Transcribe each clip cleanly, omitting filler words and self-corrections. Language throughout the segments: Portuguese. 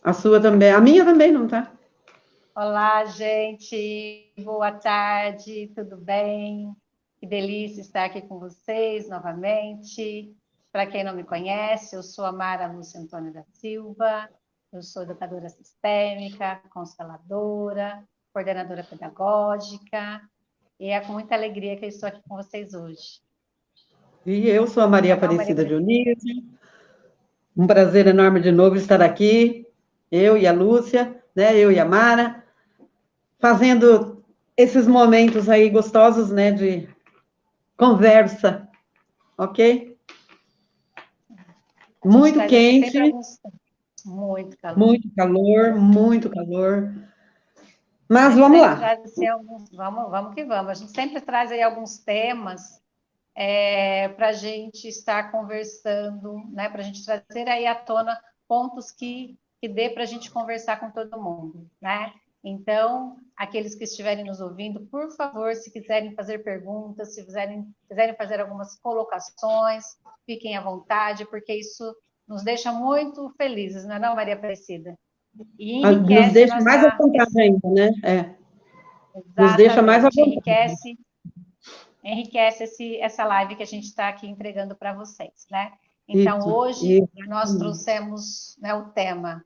A sua também. A minha também não tá. Olá, gente. Boa tarde, tudo bem? Que delícia estar aqui com vocês novamente. Para quem não me conhece, eu sou a Mara Lúcia Antônia da Silva, eu sou educadora sistêmica, consteladora, coordenadora pedagógica, e é com muita alegria que eu estou aqui com vocês hoje. E eu sou a Maria Tá bom, Maria Aparecida Aparecida? Dionísio. Um prazer enorme de novo estar aqui. Eu e a Lúcia, né? Eu e a Mara, fazendo esses momentos aí gostosos, né? De conversa, ok? A gente Muito traz aqui sempre quente, alguns... Muito calor. muito calor, muito calor. A Mas gente vamos sempre lá. traz assim, alguns... Vamos que vamos. A gente sempre traz aí alguns temas para a gente estar conversando, né? Para a gente trazer aí à tona pontos que dê para a gente conversar com todo mundo, né? Então, aqueles que estiverem nos ouvindo, por favor, se quiserem fazer perguntas, se quiserem fazer algumas colocações, fiquem à vontade, porque isso nos deixa muito felizes, não é não, Maria Aparecida? E Nos enriquece a deixa mais à nossa... vontade ainda, né? Nos deixa mais à Exatamente, vontade. enriquece essa live que a gente está aqui entregando para vocês, né? Então, Isso, hoje isso. nós trouxemos, né, o tema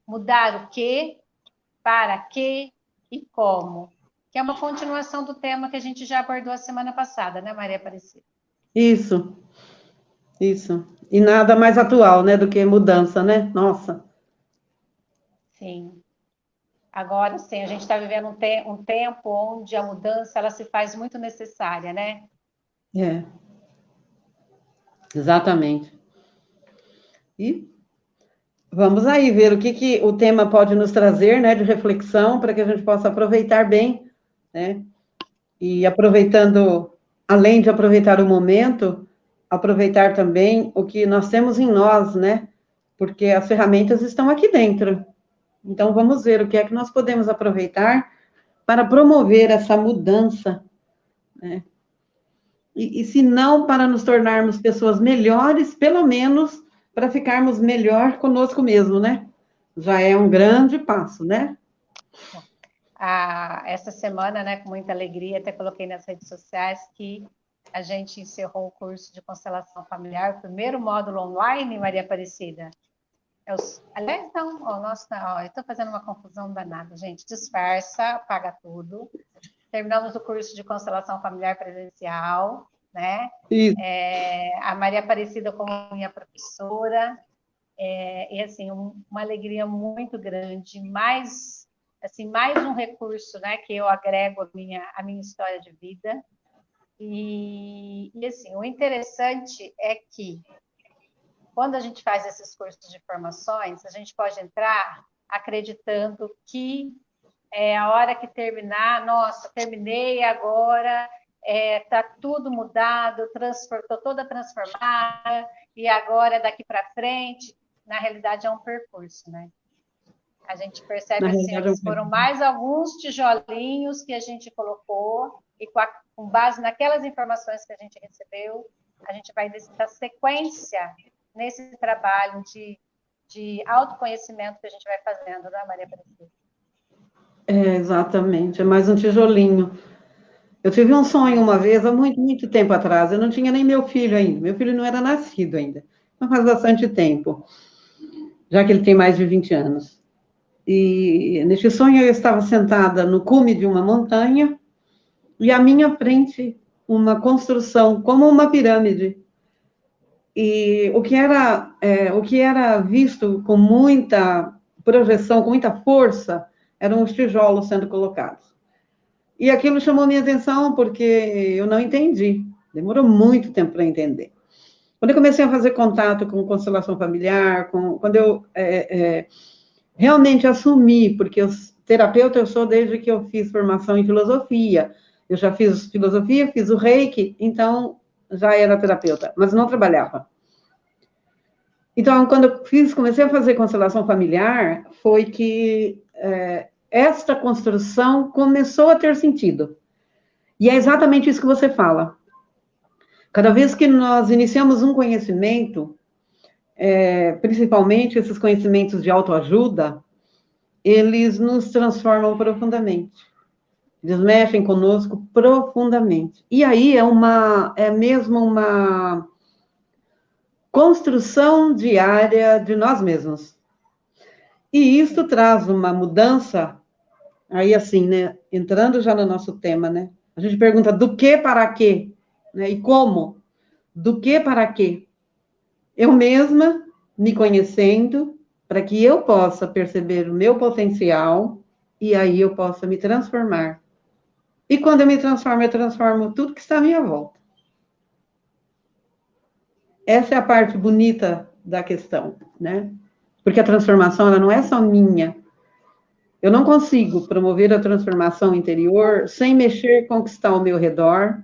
mudar o que, para quê e como, que é uma continuação do tema que a gente já abordou a semana passada, né, Maria Aparecida? Isso, isso. E nada mais atual, né, do que mudança, né? Nossa. Sim. Agora, sim, a gente está vivendo um tempo onde a mudança ela se faz muito necessária, né? É, exatamente. E vamos aí ver o que o tema pode nos trazer, né, de reflexão, para que a gente possa aproveitar bem, né? E aproveitando, além de aproveitar o momento, aproveitar também o que nós temos em nós, né? Porque as ferramentas estão aqui dentro. Então, vamos ver o que é que nós podemos aproveitar para promover essa mudança, né? E se não para nos tornarmos pessoas melhores, pelo menos para ficarmos melhor conosco mesmo, né? Já é um grande passo, né? Essa semana, né, com muita alegria, até coloquei nas redes sociais que a gente encerrou o curso de constelação familiar, o primeiro módulo online, Maria Aparecida. Aliás, não, nossa, eu estou fazendo uma confusão danada, gente. Disfarça, apaga tudo. Terminamos o curso de constelação familiar presencial, né? Isso. A Maria Aparecida como minha professora, e assim, uma alegria muito grande, mais um recurso, né, que eu agrego à minha história de vida. E assim, o interessante é que quando a gente faz esses cursos de formações, a gente pode entrar acreditando que a hora que terminar, nossa, terminei agora, tá tudo mudado, estou toda transformada, e agora daqui para frente, na realidade é um percurso, né? A gente percebe Na assim, realidade, que foram mais alguns tijolinhos que a gente colocou, e com base naquelas informações que a gente recebeu, a gente vai dar sequência nesse trabalho de autoconhecimento que a gente vai fazendo, não é, Maria Aparecida? exatamente, é mais um tijolinho. Eu tive um sonho uma vez, há muito, muito tempo atrás, eu não tinha nem meu filho ainda, meu filho não era nascido ainda, então faz bastante tempo, já que ele tem mais de 20 anos. E neste sonho eu estava sentada no cume de uma montanha, e à minha frente uma construção, como uma pirâmide. E o que era visto com muita projeção, com muita força, eram os tijolos sendo colocados. E aquilo chamou minha atenção porque eu não entendi. Demorou muito tempo para entender. Quando eu comecei a fazer contato com constelação familiar, quando eu realmente assumi, porque terapeuta eu sou desde que eu fiz formação em filosofia. Eu já fiz filosofia, fiz o Reiki, então já era terapeuta, mas não trabalhava. Então, quando eu comecei a fazer constelação familiar, foi que esta construção começou a ter sentido. E é exatamente isso que você fala. Cada vez que nós iniciamos um conhecimento, principalmente esses conhecimentos de autoajuda, eles nos transformam profundamente. Eles mexem conosco profundamente. E aí é mesmo uma construção diária de nós mesmos. E isso traz uma mudança, aí assim, né, entrando já no nosso tema, né, a gente pergunta do que para quê, né, e como, do que para quê? Eu mesma, me conhecendo, para que eu possa perceber o meu potencial, e aí eu possa me transformar. E quando eu transformo tudo que está à minha volta. Essa é a parte bonita da questão, né? Porque a transformação, ela não é só minha. Eu não consigo promover a transformação interior sem mexer com o que está ao meu redor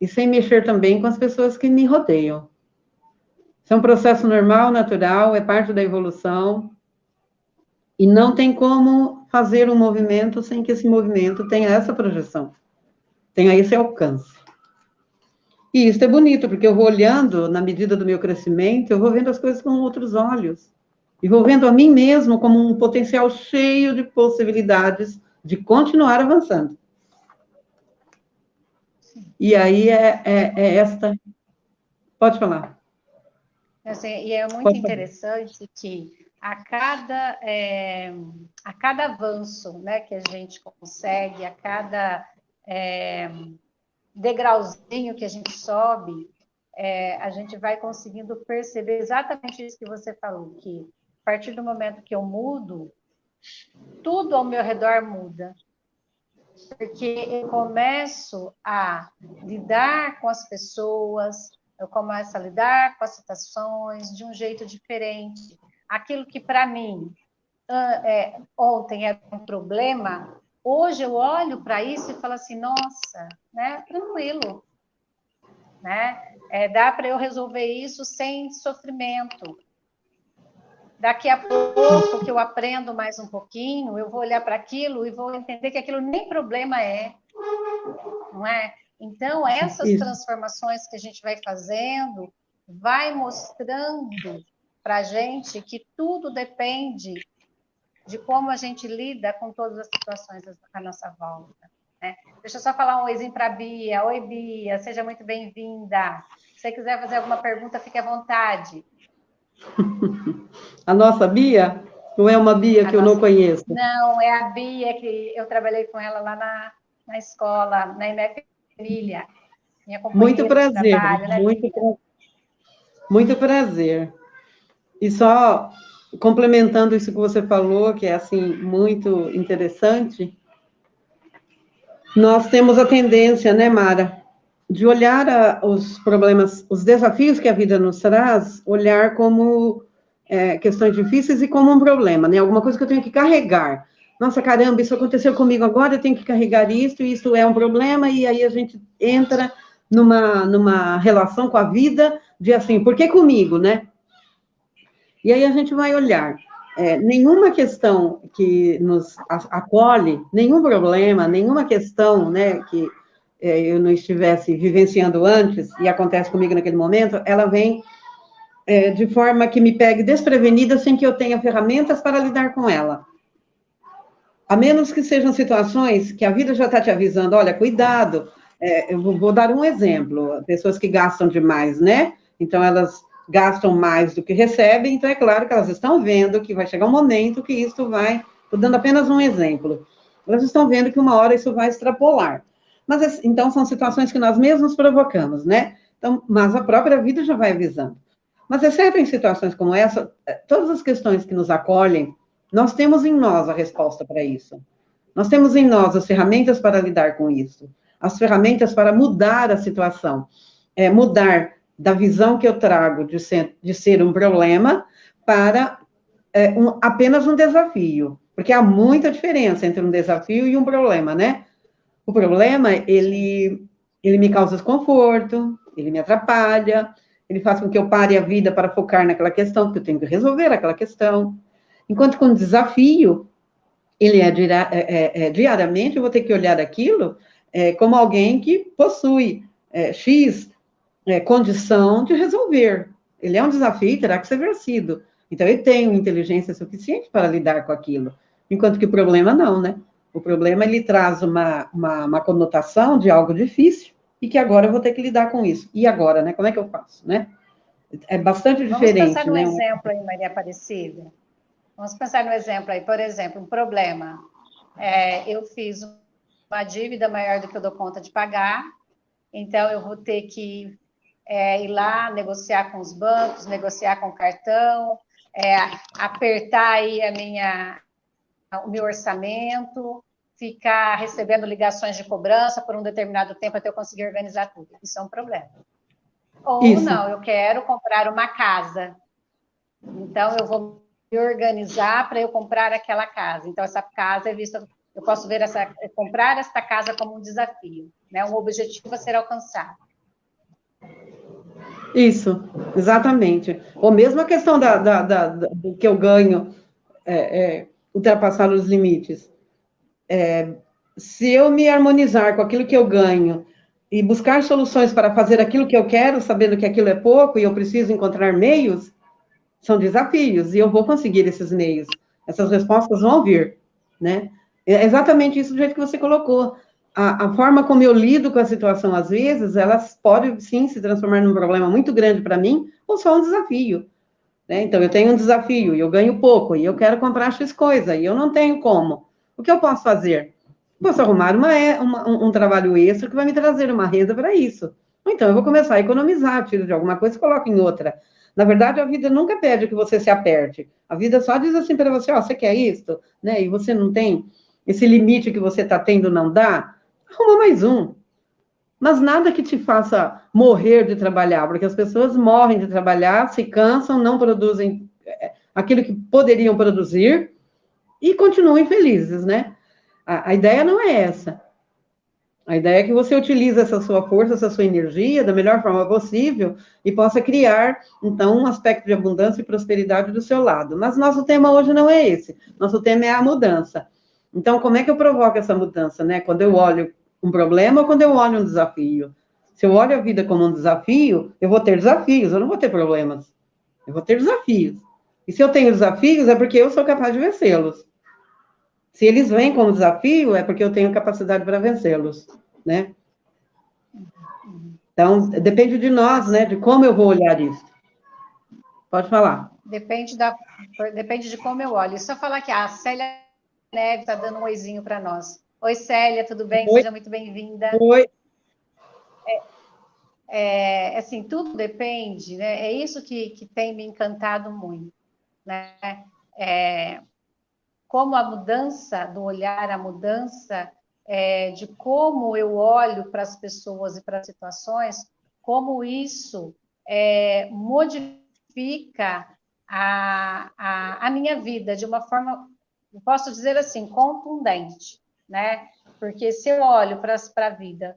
e sem mexer também com as pessoas que me rodeiam. Isso é um processo normal, natural, é parte da evolução e não tem como fazer um movimento sem que esse movimento tenha essa projeção, tenha esse alcance. E isso é bonito, porque eu vou olhando, na medida do meu crescimento, eu vou vendo as coisas com outros olhos. E vou vendo a mim mesmo como um potencial cheio de possibilidades de continuar avançando. E aí é esta... Pode falar. Assim, e é muito interessante que a cada avanço, né, que a gente consegue, a cada degrauzinho que a gente sobe, a gente vai conseguindo perceber exatamente isso que você falou, que a partir do momento que eu mudo, tudo ao meu redor muda. Porque eu começo a lidar com as pessoas, eu começo a lidar com as situações de um jeito diferente. Aquilo que para mim ontem era um problema, hoje eu olho para isso e falo assim, nossa, né, tranquilo, né? Dá para eu resolver isso sem sofrimento. Daqui a pouco que eu aprendo mais um pouquinho, eu vou olhar para aquilo e vou entender que aquilo nem problema é, não é? Então, essas transformações que a gente vai fazendo, vai mostrando para a gente que tudo depende de como a gente lida com todas as situações à nossa volta. Né? Deixa eu só falar um oizinho para a Bia. Oi, Bia, seja muito bem-vinda. Se você quiser fazer alguma pergunta, fique à vontade. A nossa Bia? Ou é uma Bia que eu não conheço? Não, é a Bia, que eu trabalhei com ela lá na escola, na IMEF Família. Minha companheira muito prazer, de trabalho, né, muito prazer. E só complementando isso que você falou, que é assim muito interessante, nós temos a tendência, né, Mara, de olhar os problemas, os desafios que a vida nos traz, olhar como questões difíceis e como um problema, né? Alguma coisa que eu tenho que carregar. Nossa, caramba, isso aconteceu comigo agora, eu tenho que carregar isso, e isso é um problema, e aí a gente entra numa relação com a vida de assim, por que comigo, né? E aí a gente vai olhar. Nenhuma questão que nos acolhe, nenhum problema, nenhuma questão, né, que eu não estivesse vivenciando antes, e acontece comigo naquele momento, ela vem de forma que me pegue desprevenida sem que eu tenha ferramentas para lidar com ela. A menos que sejam situações que a vida já está te avisando, olha, cuidado, eu vou dar um exemplo, pessoas que gastam demais, né? Então, elas gastam mais do que recebem, então é claro que elas estão vendo que vai chegar um momento que isso vai, estou dando apenas um exemplo, elas estão vendo que uma hora isso vai extrapolar. Mas, então, são situações que nós mesmos provocamos, né? Então, mas a própria vida já vai avisando. Mas, exceto em situações como essa, todas as questões que nos acolhem, nós temos em nós a resposta para isso. Nós temos em nós as ferramentas para lidar com isso, as ferramentas para mudar a situação, mudar da visão que eu trago de ser um problema para apenas um desafio, porque há muita diferença entre um desafio e um problema, né? O problema, ele me causa desconforto, ele me atrapalha, ele faz com que eu pare a vida para focar naquela questão, porque eu tenho que resolver aquela questão. Enquanto com o desafio, ele diariamente, eu vou ter que olhar aquilo como alguém que possui X condição de resolver. Ele é um desafio e terá que ser vencido. Então, ele tem inteligência suficiente para lidar com aquilo. Enquanto que o problema não, né? O problema, ele traz uma conotação de algo difícil e que agora eu vou ter que lidar com isso. E agora, né? Como é que eu faço, né? É bastante Vamos pensar diferente, num né? exemplo aí, Maria Aparecida. Vamos pensar no exemplo aí, por exemplo, um problema. Eu fiz uma dívida maior do que eu dou conta de pagar, então eu vou ter que ir lá negociar com os bancos, negociar com o cartão, apertar aí o meu orçamento, ficar recebendo ligações de cobrança por um determinado tempo até eu conseguir organizar tudo. Isso é um problema. Ou Isso. não, eu quero comprar uma casa, então eu vou me organizar para eu comprar aquela casa. Então, essa casa é vista, eu posso ver comprar esta casa como um desafio, né? Um objetivo a ser alcançado. Isso, exatamente. Ou mesmo a questão do que eu ganho ultrapassar os limites. Se eu me harmonizar com aquilo que eu ganho e buscar soluções para fazer aquilo que eu quero, sabendo que aquilo é pouco e eu preciso encontrar meios, são desafios, e eu vou conseguir esses meios. Essas respostas vão vir, né? É exatamente isso do jeito que você colocou. A forma como eu lido com a situação, às vezes, elas podem, sim, se transformar num problema muito grande para mim, ou só um desafio, né? Então, eu tenho um desafio, e eu ganho pouco, e eu quero comprar X coisa, e eu não tenho como. O que eu posso fazer? Posso arrumar um trabalho extra que vai me trazer uma renda para isso. Ou então, eu vou começar a economizar, tiro de alguma coisa e coloco em outra. Na verdade, a vida nunca pede que você se aperte. A vida só diz assim para você, ó, você quer isso? Né? E você não tem esse limite que você está tendo, não dá? Arruma mais um. Mas nada que te faça morrer de trabalhar, porque as pessoas morrem de trabalhar, se cansam, não produzem aquilo que poderiam produzir e continuam infelizes, né? A ideia não é essa. A ideia é que você utilize essa sua força, essa sua energia da melhor forma possível e possa criar, então, um aspecto de abundância e prosperidade do seu lado. Mas nosso tema hoje não é esse. Nosso tema é a mudança. Então, como é que eu provoco essa mudança, né? Quando eu olho um problema ou quando eu olho um desafio? Se eu olho a vida como um desafio, eu vou ter desafios, eu não vou ter problemas. Eu vou ter desafios. E se eu tenho desafios, é porque eu sou capaz de vencê-los. Se eles vêm como desafio, é porque eu tenho capacidade para vencê-los, né? Então, depende de nós, né? De como eu vou olhar isso. Pode falar. Depende de como eu olho. Só falar que a Célia Neves está dando um oizinho para nós. Oi, Célia, tudo bem? Oi. Seja muito bem-vinda. Oi. Assim, tudo depende, né? É isso que tem me encantado muito, né? Como a mudança do olhar, a mudança de como eu olho para as pessoas e para as situações, como isso modifica a minha vida de uma forma, eu posso dizer assim, contundente, né? Porque se eu olho para a vida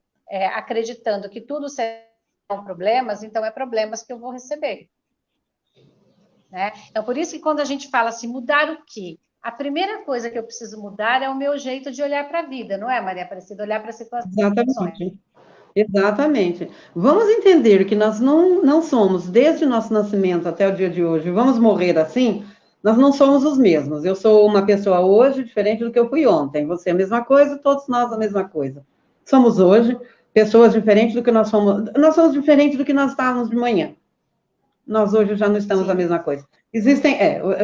acreditando que tudo serão problemas, então é problemas que eu vou receber. Né? Então, por isso que quando a gente fala assim, mudar o quê? A primeira coisa que eu preciso mudar é o meu jeito de olhar para a vida, não é, Maria Aparecida? Olhar para as situações. Exatamente. Exatamente. Vamos entender que nós não somos, desde o nosso nascimento até o dia de hoje, vamos morrer assim, nós não somos os mesmos. Eu sou uma pessoa hoje diferente do que eu fui ontem. Você é a mesma coisa, todos nós a mesma coisa. Somos hoje pessoas diferentes do que nós somos. Nós somos diferentes do que nós estávamos de manhã. Nós hoje já não estamos a mesma coisa. Existem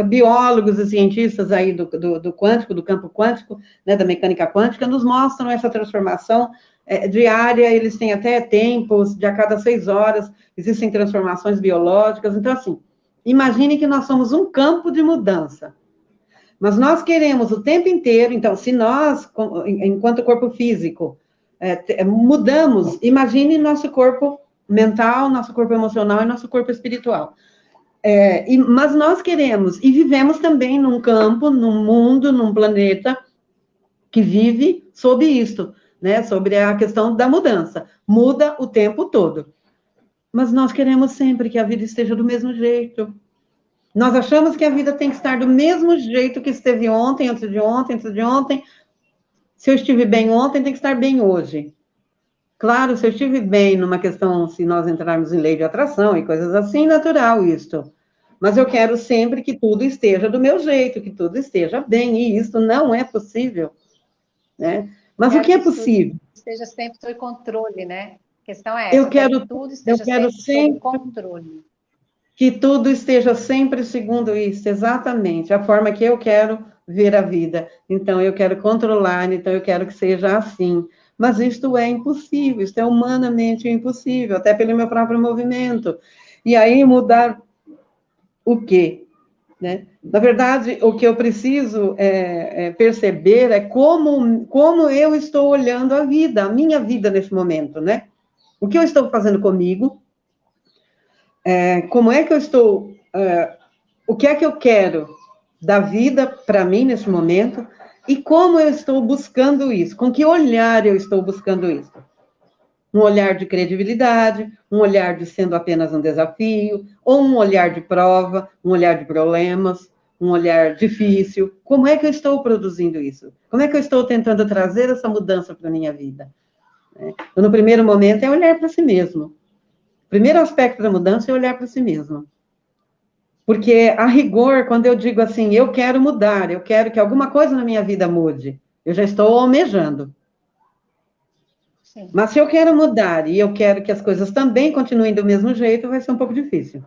biólogos e cientistas aí do quântico, do campo quântico, né, da mecânica quântica, nos mostram essa transformação diária, eles têm até tempos, de a cada 6 horas, existem transformações biológicas. Então, assim, imagine que nós somos um campo de mudança. Mas nós queremos o tempo inteiro, então, se nós, enquanto corpo físico, mudamos, imagine nosso corpo mental, nosso corpo emocional e nosso corpo espiritual. Mas nós queremos, e vivemos também num campo, num mundo, num planeta que vive sob isto, né? Sobre a questão da mudança. Muda o tempo todo. Mas nós queremos sempre que a vida esteja do mesmo jeito. Nós achamos que a vida tem que estar do mesmo jeito que esteve ontem, antes de ontem, antes de ontem. Se eu estive bem ontem, tem que estar bem hoje. Claro, se eu estive bem numa questão, se nós entrarmos em lei de atração e coisas assim, natural isto. Mas eu quero sempre que tudo esteja do meu jeito, que tudo esteja bem, e isso não é possível, né? Mas o Quero que é que tudo possível? esteja sempre sob controle, né? A questão é essa, Eu eu quero que quero, tudo eu esteja quero sempre sob sempre controle. que tudo esteja sempre segundo isso, exatamente, a forma que eu quero ver a vida. Então, eu quero controlar, então eu quero que seja assim. Mas isto é impossível, isto é humanamente impossível, até pelo meu próprio movimento. E aí, mudar o quê? Né? Na verdade, o que eu preciso perceber é como eu estou olhando a vida, a minha vida nesse momento, né? O que eu estou fazendo comigo, como é que eu estou, o que é que eu quero da vida para mim nesse momento e como eu estou buscando isso, com que olhar eu estou buscando isso. Um olhar de credibilidade, um olhar de sendo apenas um desafio, ou um olhar de prova, um olhar de problemas, um olhar difícil. Como é que eu estou produzindo isso? Como é que eu estou tentando trazer essa mudança para a minha vida? Então, no primeiro momento, é olhar para si mesmo. O primeiro aspecto da mudança é olhar para si mesmo. Porque, a rigor, quando eu digo assim, eu quero mudar, eu quero que alguma coisa na minha vida mude, eu já estou almejando. Sim. Mas se eu quero mudar e eu quero que as coisas também continuem do mesmo jeito, vai ser um pouco difícil,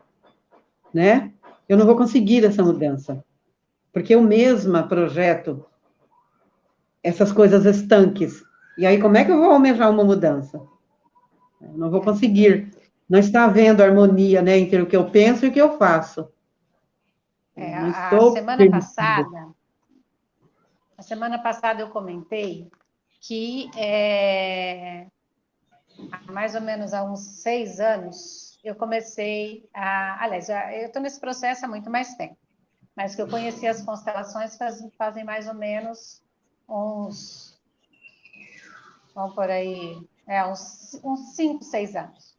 né? Eu não vou conseguir essa mudança, porque eu mesma projeto essas coisas estanques. E aí, como é que eu vou almejar uma mudança? Eu não vou conseguir. Não está havendo harmonia, né, entre o que eu penso e o que eu faço. Não A estou semana permitindo. passada, eu comentei que há mais ou menos há uns 6 anos eu comecei a, aliás, eu estou nesse processo há muito mais tempo, mas que eu conheci as constelações fazem mais ou menos uns, vamos por aí, uns 5, 6 anos.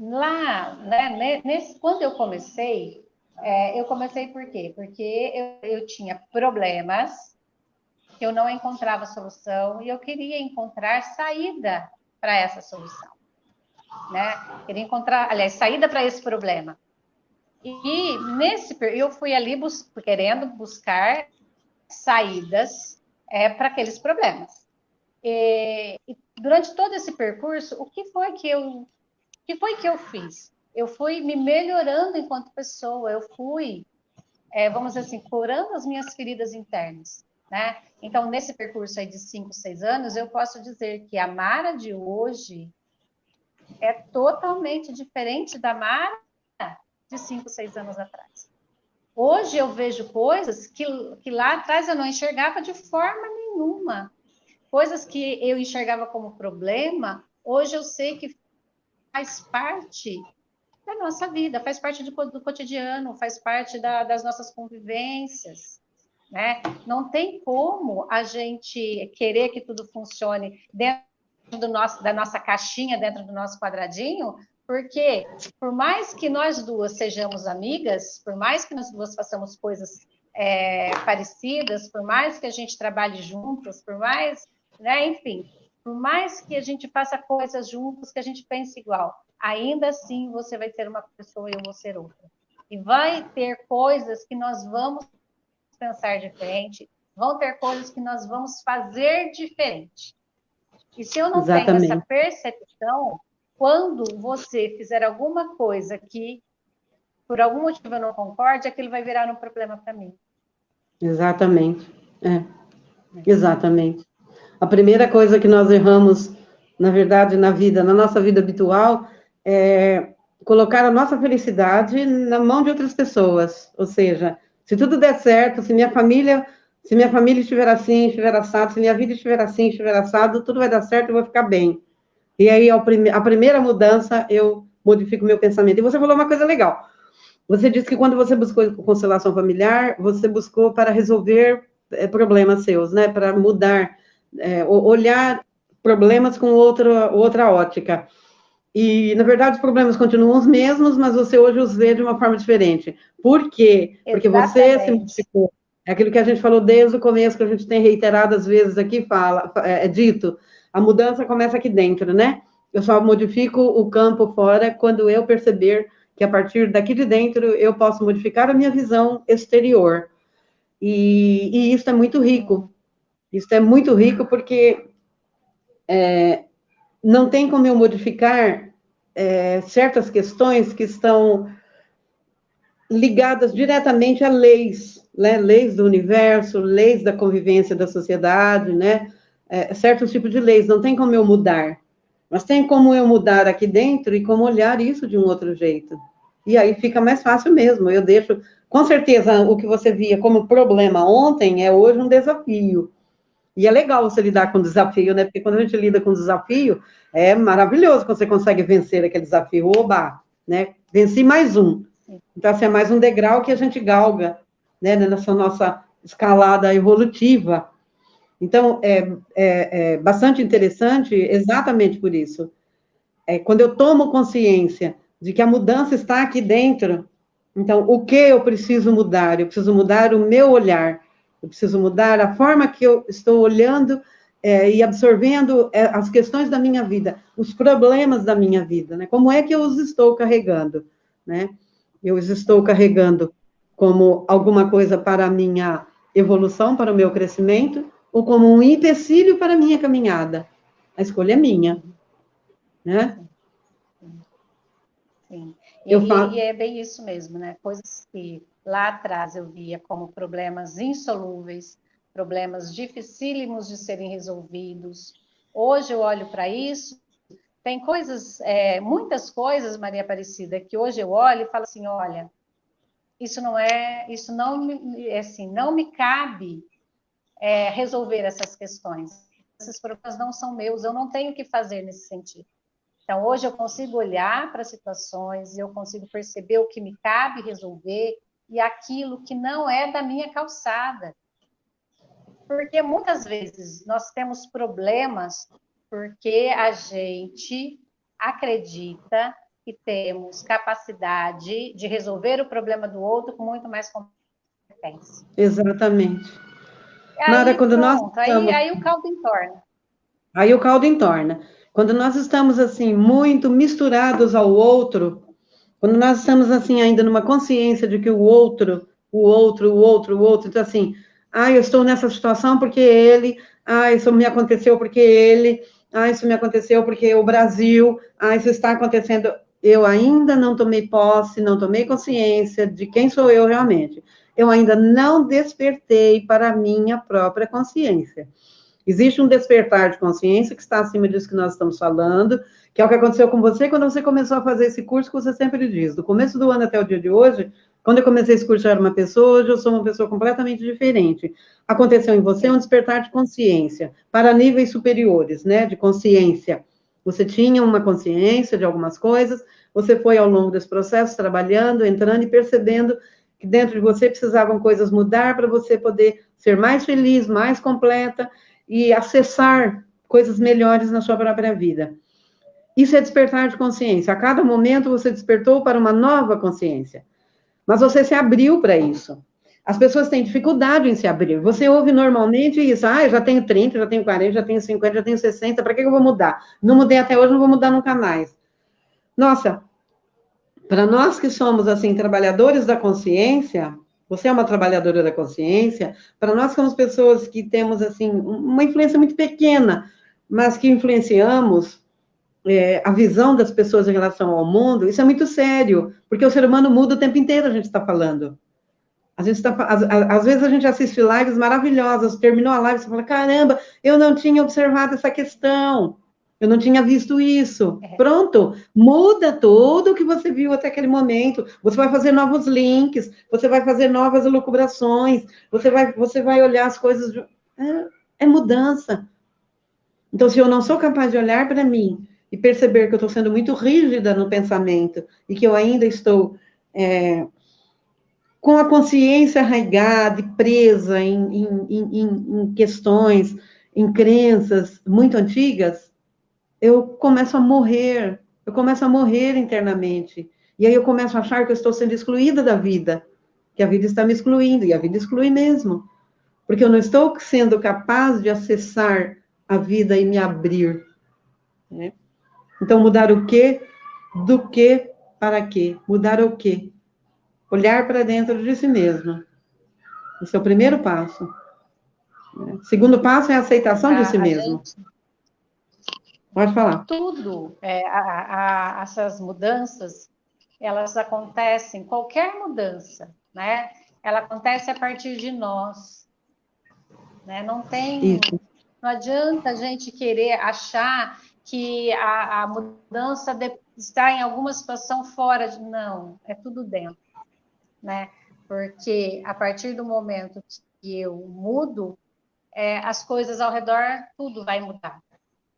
Lá, né, quando eu comecei por quê? Porque eu tinha problemas, que eu não encontrava solução, e eu queria encontrar saída para essa solução, né? Queria encontrar, aliás, saída para esse problema. E eu fui ali querendo buscar saídas para aqueles problemas. E durante todo esse percurso, o que foi que eu fiz? Eu fui me melhorando enquanto pessoa, eu fui, vamos dizer assim, curando as minhas feridas internas, né? Então, nesse percurso aí de 5, 6 anos, eu posso dizer que a Mara de hoje é totalmente diferente da Mara de 5, 6 anos atrás. Hoje eu vejo coisas que lá atrás eu não enxergava de forma nenhuma. Coisas que eu enxergava como problema, hoje eu sei que faz parte da nossa vida, faz parte do cotidiano, faz parte das nossas convivências, né? Não tem como a gente querer que tudo funcione dentro da nossa caixinha, dentro do nosso quadradinho, porque por mais que nós duas sejamos amigas, por mais que nós duas façamos coisas parecidas, por mais que a gente trabalhe juntas, por mais, né, enfim, por mais que a gente faça coisas juntos, que a gente pense igual, ainda assim você vai ser uma pessoa e eu vou ser outra. E vai ter coisas que nós vamos pensar diferente, vão ter coisas que nós vamos fazer diferente. E se eu não tenho essa Exatamente. percepção, quando você fizer alguma coisa que, por algum motivo, eu não concorde, aquilo vai virar um problema para mim. Exatamente. Exatamente. A primeira coisa que nós erramos, na verdade, na nossa vida habitual, é colocar a nossa felicidade na mão de outras pessoas. Ou seja, se tudo der certo, se minha família estiver assim, estiver assado, se minha vida estiver assim, estiver assado, tudo vai dar certo, eu vou ficar bem. E aí, a primeira mudança, eu modifico o meu pensamento. E você falou uma coisa legal. Você disse que quando você buscou constelação familiar, você buscou para resolver problemas seus, né? Para mudar, olhar problemas com outra ótica. E, na verdade, os problemas continuam os mesmos, mas você hoje os vê de uma forma diferente. Por quê? Porque você se Exatamente. modificou. É aquilo que a gente falou desde o começo, que a gente tem reiteradas vezes aqui, dito. a mudança começa aqui dentro, né? Eu só modifico o campo fora quando eu perceber que a partir daqui de dentro eu posso modificar a minha visão exterior. E isso é muito rico. Isso é muito rico porque não tem como eu modificar certas questões que estão ligadas diretamente a leis, né? Leis do universo, leis da convivência da sociedade, né? Certos tipos de leis, não tem como eu mudar. Mas tem como eu mudar aqui dentro e como olhar isso de um outro jeito. E aí fica mais fácil mesmo. Eu deixo, com certeza, o que você via como problema ontem é hoje um desafio. E é legal você lidar com desafio, né? Porque quando a gente lida com desafio, é maravilhoso quando você consegue vencer aquele desafio. Oba, né? Venci mais um. Então, assim, é mais um degrau que a gente galga, né? Nessa nossa escalada evolutiva. Então, é bastante interessante exatamente por isso. Quando eu tomo consciência de que a mudança está aqui dentro, então, o que eu preciso mudar? Eu preciso mudar o meu olhar, eu preciso mudar a forma que eu estou olhando e absorvendo as questões da minha vida, os problemas da minha vida, né? Como é que eu os estou carregando, né? Eu os estou carregando como alguma coisa para a minha evolução, para o meu crescimento, ou como um empecilho para a minha caminhada. A escolha é minha, né? Sim. E é bem isso mesmo, né? Coisas que lá atrás eu via como problemas insolúveis, problemas dificílimos de serem resolvidos. Hoje eu olho para isso, tem coisas, muitas coisas, Maria Aparecida, que hoje eu olho e falo assim, olha, isso não me cabe resolver essas questões. Esses problemas não são meus, eu não tenho o que fazer nesse sentido. Então, hoje eu consigo olhar para situações, eu consigo perceber o que me cabe resolver e aquilo que não é da minha calçada. Porque muitas vezes nós temos problemas porque a gente acredita que temos capacidade de resolver o problema do outro com muito mais competência. Exatamente. Aí, quando pronto, aí o caldo entorna. Aí o caldo entorna. Quando nós estamos, assim, muito misturados ao outro, quando nós estamos, assim, ainda numa consciência de que o outro, então, assim, eu estou nessa situação porque ele, isso me aconteceu porque ele, isso me aconteceu porque o Brasil, isso está acontecendo. Eu ainda não tomei posse, não tomei consciência de quem sou eu realmente. Eu ainda não despertei para a minha própria consciência. Existe um despertar de consciência que está acima disso que nós estamos falando, que é o que aconteceu com você quando você começou a fazer esse curso que você sempre diz. Do começo do ano até o dia de hoje, quando eu comecei esse curso, eu era uma pessoa, hoje eu sou uma pessoa completamente diferente. Aconteceu em você um despertar de consciência para níveis superiores, né, de consciência. Você tinha uma consciência de algumas coisas, você foi ao longo desse processo trabalhando, entrando e percebendo que dentro de você precisavam coisas mudar para você poder ser mais feliz, mais completa, e acessar coisas melhores na sua própria vida. Isso é despertar de consciência. A cada momento você despertou para uma nova consciência. Mas você se abriu para isso. As pessoas têm dificuldade em se abrir. Você ouve normalmente isso. Eu já tenho 30, já tenho 40, já tenho 50, já tenho 60. Para que eu vou mudar? Não mudei até hoje, não vou mudar nunca mais. Nossa, para nós que somos, assim, trabalhadores da consciência, você é uma trabalhadora da consciência, para nós que somos pessoas que temos, assim, uma influência muito pequena, mas que influenciamos a visão das pessoas em relação ao mundo, isso é muito sério, porque o ser humano muda o tempo inteiro, a gente está falando. Às vezes a gente assiste lives maravilhosas, terminou a live, você fala, caramba, eu não tinha observado essa questão, eu não tinha visto isso. Pronto, muda tudo o que você viu até aquele momento. Você vai fazer novos links, você vai fazer novas elucubrações, você vai olhar as coisas. É mudança. Então, se eu não sou capaz de olhar para mim e perceber que eu estou sendo muito rígida no pensamento e que eu ainda estou com a consciência arraigada e presa em questões, em crenças muito antigas, eu começo a morrer internamente. E aí eu começo a achar que eu estou sendo excluída da vida, que a vida está me excluindo, e a vida exclui mesmo. Porque eu não estou sendo capaz de acessar a vida e me abrir, né? Então, mudar o quê? Do que para quê? Mudar o quê? Olhar para dentro de si mesmo. Esse é o primeiro passo. Né? Segundo passo é a aceitação de si A mesmo. gente, Pode falar. tudo, essas mudanças, elas acontecem, qualquer mudança, né? Ela acontece a partir de nós, né? Não adianta a gente querer achar que a mudança está em alguma situação fora não, é tudo dentro, né? Porque a partir do momento que eu mudo, as coisas ao redor, tudo vai mudar.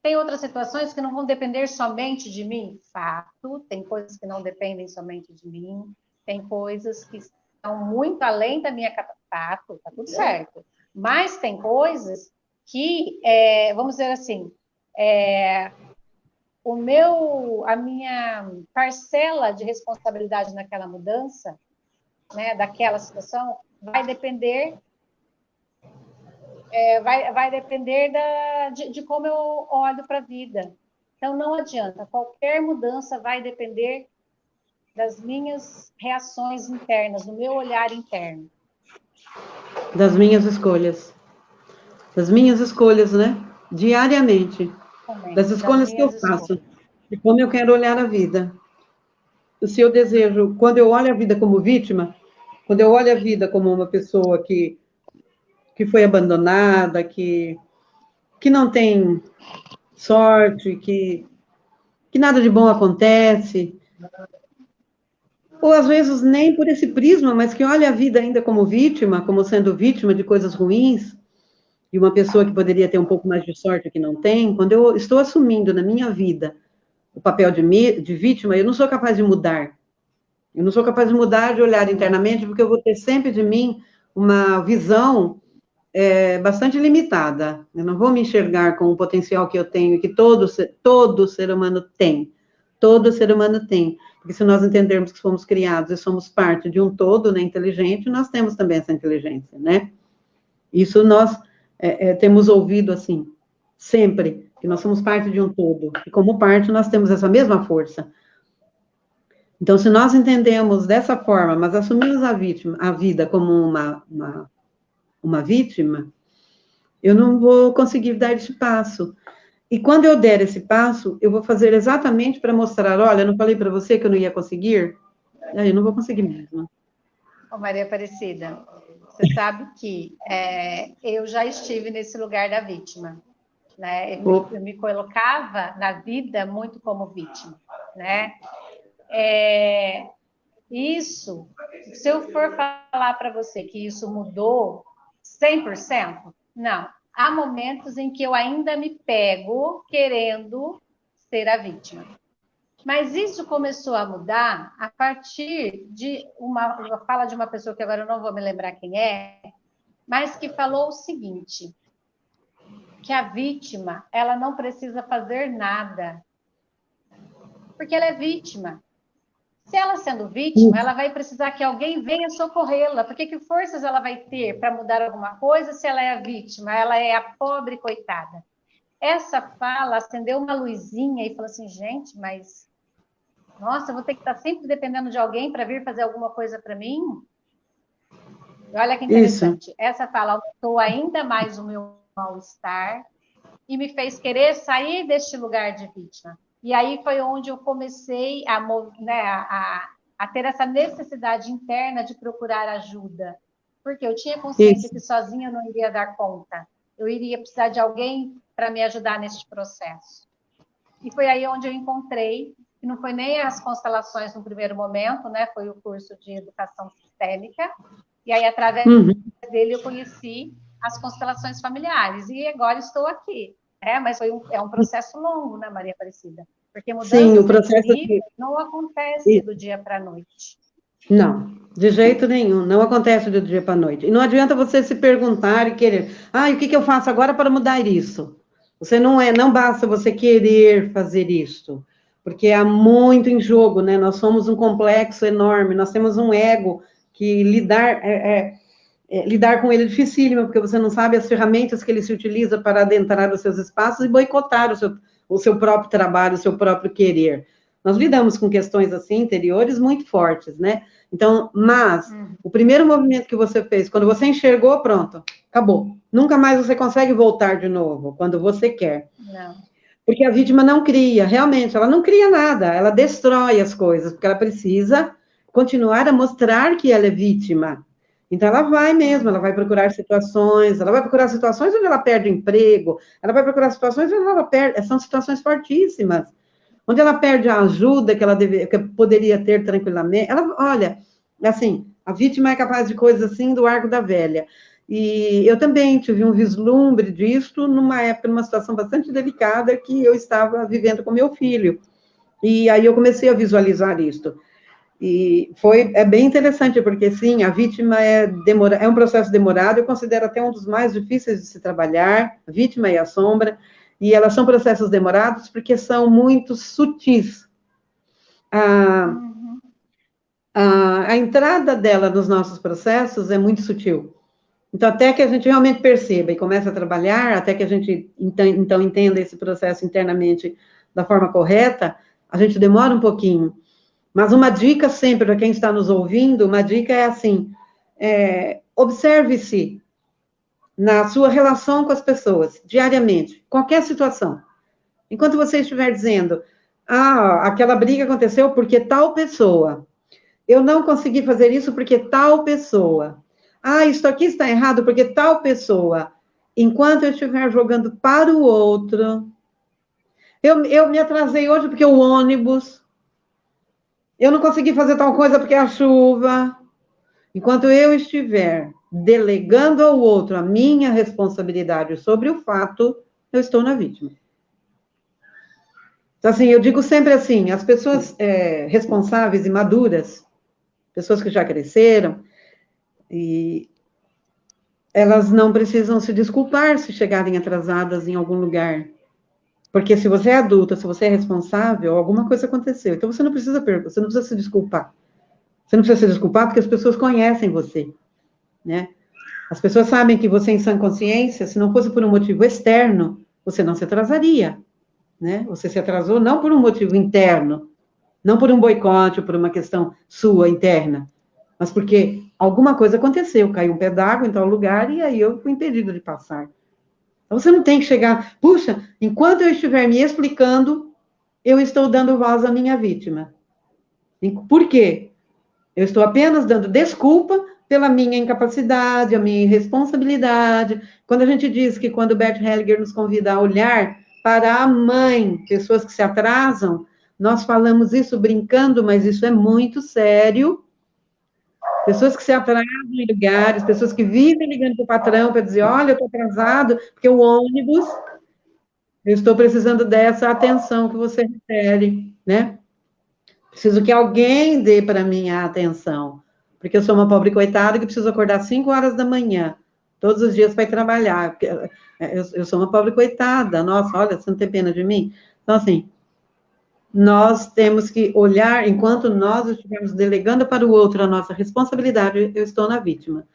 Tem outras situações que não vão depender somente de mim, fato. Tem coisas que não dependem somente de mim. Tem coisas que estão muito além da minha capacidade, tá tudo certo. Mas tem coisas que, vamos dizer assim, a minha parcela de responsabilidade naquela mudança, né, daquela situação, vai depender vai depender de como eu olho para a vida. Então, não adianta. Qualquer mudança vai depender das minhas reações internas, do meu olhar interno. Das minhas escolhas. Das minhas escolhas, né? Diariamente. Das escolhas que eu faço. De como eu quero olhar a vida. Se eu desejo, quando eu olho a vida como vítima, quando eu olho a vida como uma pessoa que foi abandonada, que não tem sorte, que nada de bom acontece, ou às vezes nem por esse prisma, mas que olha a vida ainda como vítima, como sendo vítima de coisas ruins, e uma pessoa que poderia ter um pouco mais de sorte que não tem, quando eu estou assumindo na minha vida o papel de vítima, eu não sou capaz de mudar. Eu não sou capaz de mudar de olhar internamente, porque eu vou ter sempre de mim uma visão bastante limitada. Eu não vou me enxergar com o potencial que eu tenho, que todo ser humano tem. Todo ser humano tem. Porque se nós entendermos que fomos criados e somos parte de um todo, né, inteligente, nós temos também essa inteligência, né? Isso nós temos ouvido assim, sempre, que nós somos parte de um todo. E como parte, nós temos essa mesma força. Então, se nós entendemos dessa forma, mas assumimos a vida como uma vítima, eu não vou conseguir dar esse passo. E quando eu der esse passo, eu vou fazer exatamente para mostrar, olha, eu não falei para você que eu não ia conseguir? Aí eu não vou conseguir mesmo. Ô, Maria Aparecida, você sabe que eu já estive nesse lugar da vítima, né? Eu me colocava na vida muito como vítima, né? Isso, se eu for falar para você que isso mudou 100%, não. Há momentos em que eu ainda me pego querendo ser a vítima. Mas isso começou a mudar a partir de uma fala de uma pessoa que agora eu não vou me lembrar quem é, mas que falou o seguinte, que a vítima, ela não precisa fazer nada, porque ela é vítima. Se ela sendo vítima, ela vai precisar que alguém venha socorrê-la, porque que forças ela vai ter para mudar alguma coisa se ela é a vítima, ela é a pobre coitada. Essa fala acendeu uma luzinha e falou assim, gente, mas nossa, eu vou ter que estar sempre dependendo de alguém para vir fazer alguma coisa para mim? E olha que interessante. Isso. Essa fala aumentou ainda mais o meu mal-estar e me fez querer sair deste lugar de vítima. E aí foi onde eu comecei a ter essa necessidade interna de procurar ajuda. Porque eu tinha consciência que sozinha eu não iria dar conta. Eu iria precisar de alguém para me ajudar nesse processo. E foi aí onde eu encontrei, que não foi nem as constelações no primeiro momento, né? Foi o curso de educação sistêmica. E aí, através dele, eu conheci as constelações familiares. E agora estou aqui. Mas é um processo longo, né, Maria Aparecida? Porque mudança não acontece do dia para a noite. Não, de jeito nenhum, não acontece do dia para a noite. E não adianta você se perguntar e querer, o que eu faço agora para mudar isso? Você não basta você querer fazer isso, porque há muito em jogo, né? Nós somos um complexo enorme, nós temos um ego que lidar lidar com ele é dificílimo, porque você não sabe as ferramentas que ele se utiliza para adentrar os seus espaços e boicotar o seu próprio trabalho, o seu próprio querer. Nós lidamos com questões assim, interiores, muito fortes, né? Então, mas, o primeiro movimento que você fez, quando você enxergou, pronto, acabou. Nunca mais você consegue voltar de novo, quando você quer. Não. Porque a vítima não cria, realmente, ela não cria nada, ela destrói as coisas, porque ela precisa continuar a mostrar que ela é vítima. Então, ela vai mesmo, ela vai procurar situações onde ela perde emprego, ela vai procurar situações onde ela perde, são situações fortíssimas, onde ela perde a ajuda que poderia ter tranquilamente. Ela, olha, assim, a vítima é capaz de coisas assim do arco da velha. E eu também tive um vislumbre disso numa época, numa situação bastante delicada que eu estava vivendo com meu filho. E aí eu comecei a visualizar isso. E é bem interessante, porque, sim, a vítima é um processo demorado, eu considero até um dos mais difíceis de se trabalhar, a vítima e a sombra, e elas são processos demorados porque são muito sutis. A entrada dela nos nossos processos é muito sutil. Então, até que a gente realmente perceba e comece a trabalhar, até que a gente, então, entenda esse processo internamente da forma correta, a gente demora um pouquinho. Mas uma dica sempre para quem está nos ouvindo, uma dica é assim, observe-se na sua relação com as pessoas, diariamente, qualquer situação. Enquanto você estiver dizendo, aquela briga aconteceu porque tal pessoa, eu não consegui fazer isso porque tal pessoa, isso aqui está errado porque tal pessoa, enquanto eu estiver jogando para o outro, eu me atrasei hoje porque o ônibus, eu não consegui fazer tal coisa porque a chuva. Enquanto eu estiver delegando ao outro a minha responsabilidade sobre o fato, eu estou na vítima. Então, assim, eu digo sempre assim, as pessoas responsáveis e maduras, pessoas que já cresceram, e elas não precisam se desculpar se chegarem atrasadas em algum lugar. Porque se você é adulta, se você é responsável, alguma coisa aconteceu. Então, você não precisa se desculpar. Você não precisa se desculpar porque as pessoas conhecem você, né? As pessoas sabem que você, em sã consciência, se não fosse por um motivo externo, você não se atrasaria, né? Você se atrasou não por um motivo interno, não por um boicote ou por uma questão sua interna, mas porque alguma coisa aconteceu, caiu um pé d'água em tal lugar e aí eu fui impedido de passar. Então, você não tem que chegar, puxa, enquanto eu estiver me explicando, eu estou dando voz à minha vítima. Por quê? Eu estou apenas dando desculpa pela minha incapacidade, a minha irresponsabilidade. Quando a gente diz que quando Bert Hellinger nos convida a olhar para a mãe, pessoas que se atrasam, nós falamos isso brincando, mas isso é muito sério. Pessoas que se atrasam em lugares, pessoas que vivem ligando para o patrão para dizer, olha, eu estou atrasado, porque o ônibus, eu estou precisando dessa atenção que você refere, né? Preciso que alguém dê para mim a atenção, porque eu sou uma pobre coitada que preciso acordar 5 horas da manhã, todos os dias para ir trabalhar. Eu sou uma pobre coitada, nossa, olha, você não tem pena de mim? Então, assim, nós temos que olhar, enquanto nós estivermos delegando para o outro a nossa responsabilidade, eu estou na vítima.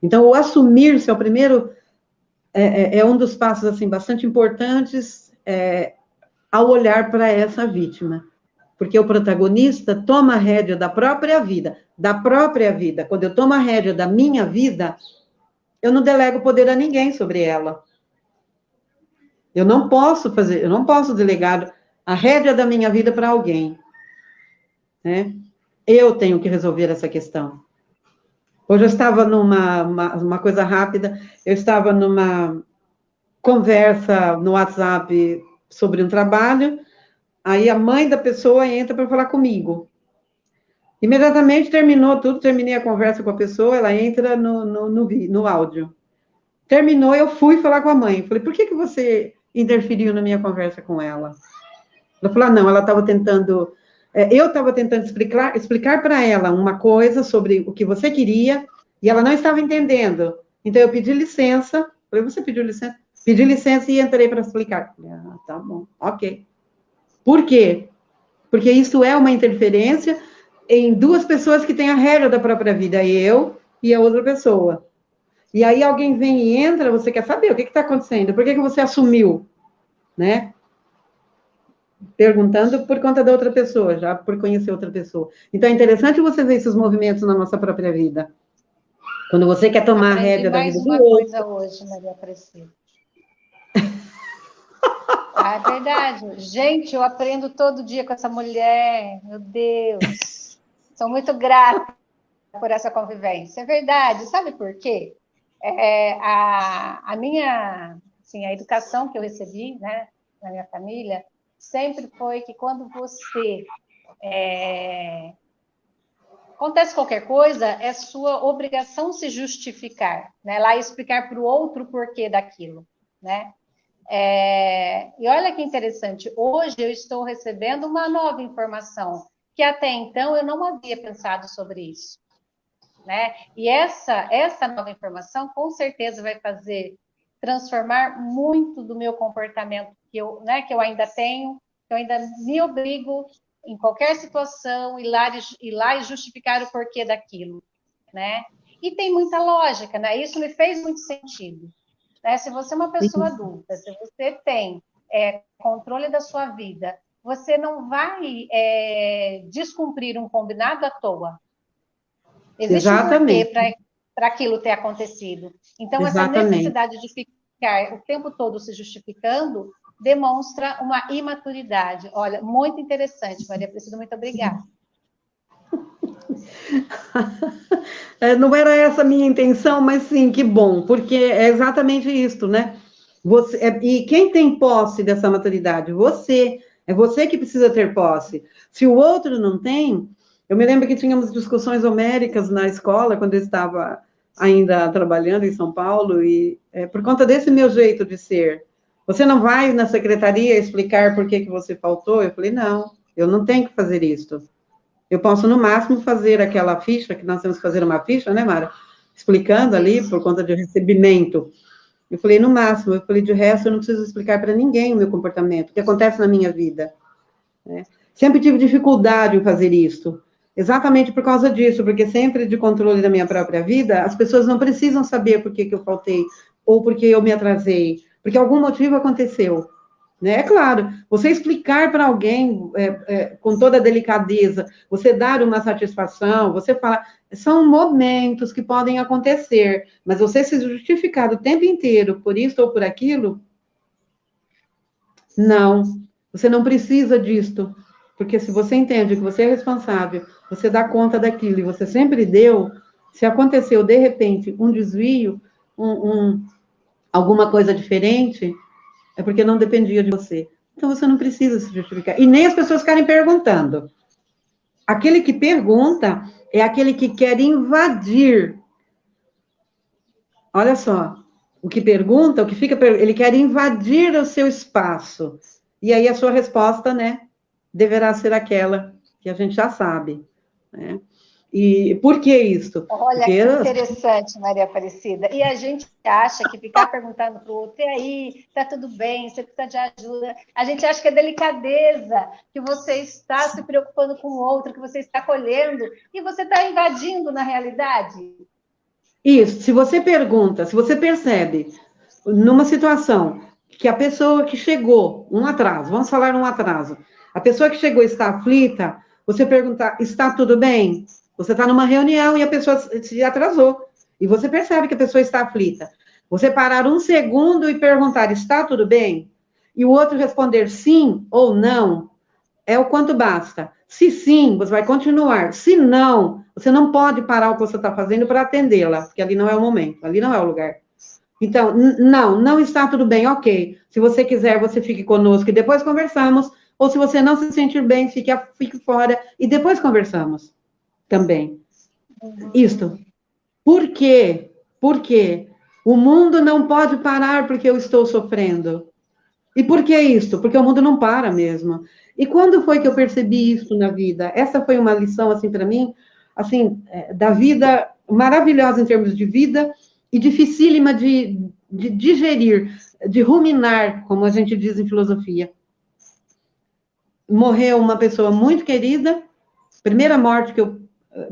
Então, o assumir-se é o primeiro, é um dos passos, assim, bastante importantes ao olhar para essa vítima. Porque o protagonista toma a rédea da própria vida. Quando eu tomo a rédea da minha vida, eu não delego poder a ninguém sobre ela. Eu não posso delegar a rédea da minha vida para alguém, né? Eu tenho que resolver essa questão. Hoje eu estava uma coisa rápida, eu estava numa conversa no WhatsApp sobre um trabalho, aí a mãe da pessoa entra para falar comigo. Imediatamente terminou tudo, terminei a conversa com a pessoa, ela entra no áudio. Terminou, eu fui falar com a mãe. Falei, por que você interferiu na minha conversa com ela? Ela falou, não, ela estava tentando... eu estava tentando explicar para ela uma coisa sobre o que você queria, e ela não estava entendendo. Então, eu pedi licença. Falei, você pediu licença? Pedi licença e entrei para explicar. Falei, tá bom, ok. Por quê? Porque isso é uma interferência em duas pessoas que têm a rédea da própria vida, eu e a outra pessoa. E aí alguém vem e entra, você quer saber o que está acontecendo, por que você assumiu, né? Perguntando por conta da outra pessoa, já por conhecer outra pessoa. Então é interessante você ver esses movimentos na nossa própria vida. Quando você quer tomar a Aprendi rédea da mais vida do uma outro. coisa hoje, Maria Aparecida. Ah, é verdade. Gente, eu aprendo todo dia com essa mulher. Meu Deus. Sou muito grata por essa convivência. É verdade. Sabe por quê? A minha, assim, a educação que eu recebi, né, na minha família, sempre foi que quando você acontece qualquer coisa, é sua obrigação se justificar, né? Lá explicar para o outro o porquê daquilo, né? E olha que interessante, hoje eu estou recebendo uma nova informação, que até então eu não havia pensado sobre isso, né? E essa nova informação com certeza vai fazer transformar muito do meu comportamento que eu ainda tenho, que eu ainda me obrigo em qualquer situação ir lá e justificar o porquê daquilo, né? E tem muita lógica, né? Isso me fez muito sentido. Né? Se você é uma pessoa adulta, se você tem controle da sua vida, você não vai descumprir um combinado à toa. Existe um porquê Exatamente, para aquilo ter acontecido. Então, essa exatamente. necessidade de ficar o tempo todo se justificando demonstra uma imaturidade. Olha, muito interessante, Maria Priscila, muito obrigada. Não era essa a minha intenção, mas sim, que bom, porque é exatamente isso, né? E quem tem posse dessa maturidade? Você. É você que precisa ter posse. Se o outro não tem, eu me lembro que tínhamos discussões homéricas na escola, quando eu estava ainda trabalhando em São Paulo, e por conta desse meu jeito de ser. Você não vai na secretaria explicar por que você faltou? Eu falei, não, eu não tenho que fazer isso. Eu posso, no máximo, fazer aquela ficha, que nós temos que fazer uma ficha, né, Mara? Explicando ali, por conta de recebimento. Eu falei, no máximo, eu falei, de resto, eu não preciso explicar para ninguém o meu comportamento, o que acontece na minha vida. Né? Sempre tive dificuldade em fazer isso. Exatamente por causa disso, porque sempre de controle da minha própria vida, as pessoas não precisam saber por que eu faltei, ou por que eu me atrasei, porque algum motivo aconteceu. Né? É claro, você explicar para alguém com toda a delicadeza, você dar uma satisfação, você falar, são momentos que podem acontecer, mas você se justificar o tempo inteiro por isso ou por aquilo, não, você não precisa disto, porque se você entende que você é responsável, você dá conta daquilo e você sempre deu, se aconteceu de repente um desvio, alguma coisa diferente, é porque não dependia de você. Então você não precisa se justificar. E nem as pessoas ficarem perguntando. Aquele que pergunta é aquele que quer invadir. Olha só, o que pergunta, o que fica, ele quer invadir o seu espaço. E aí a sua resposta, né, deverá ser aquela que a gente já sabe, né? E por que isso? Olha Porque que interessante, Maria Aparecida. E a gente acha que ficar perguntando para o outro, e aí, tá tudo bem, você precisa de ajuda. A gente acha que é delicadeza, que você está se preocupando com o outro, que você está acolhendo, e você está invadindo na realidade. isso, se você pergunta, se você percebe, numa situação que a pessoa que chegou, um atraso, vamos falar um atraso, a pessoa que chegou está aflita, você perguntar, está tudo bem? Você está numa reunião e a pessoa se atrasou, e você percebe que a pessoa está aflita. Você parar um segundo e perguntar, está tudo bem? E o outro responder sim ou não, é o quanto basta. Se sim, você vai continuar. Se não, você não pode parar o que você está fazendo para atendê-la, porque ali não é o momento, ali não é o lugar. Então, não está tudo bem, ok. Se você quiser, você fique conosco e depois conversamos. Ou se você não se sentir bem, fique fora e depois conversamos também. Isto. Por quê? Por quê? O mundo não pode parar porque eu estou sofrendo. E por que isso? Porque o mundo não para mesmo. E quando foi que eu percebi isso na vida? Essa foi uma lição, assim, para mim, assim, da vida, maravilhosa em termos de vida e dificílima de digerir, de ruminar, como a gente diz em filosofia. Morreu uma pessoa muito querida, primeira morte que eu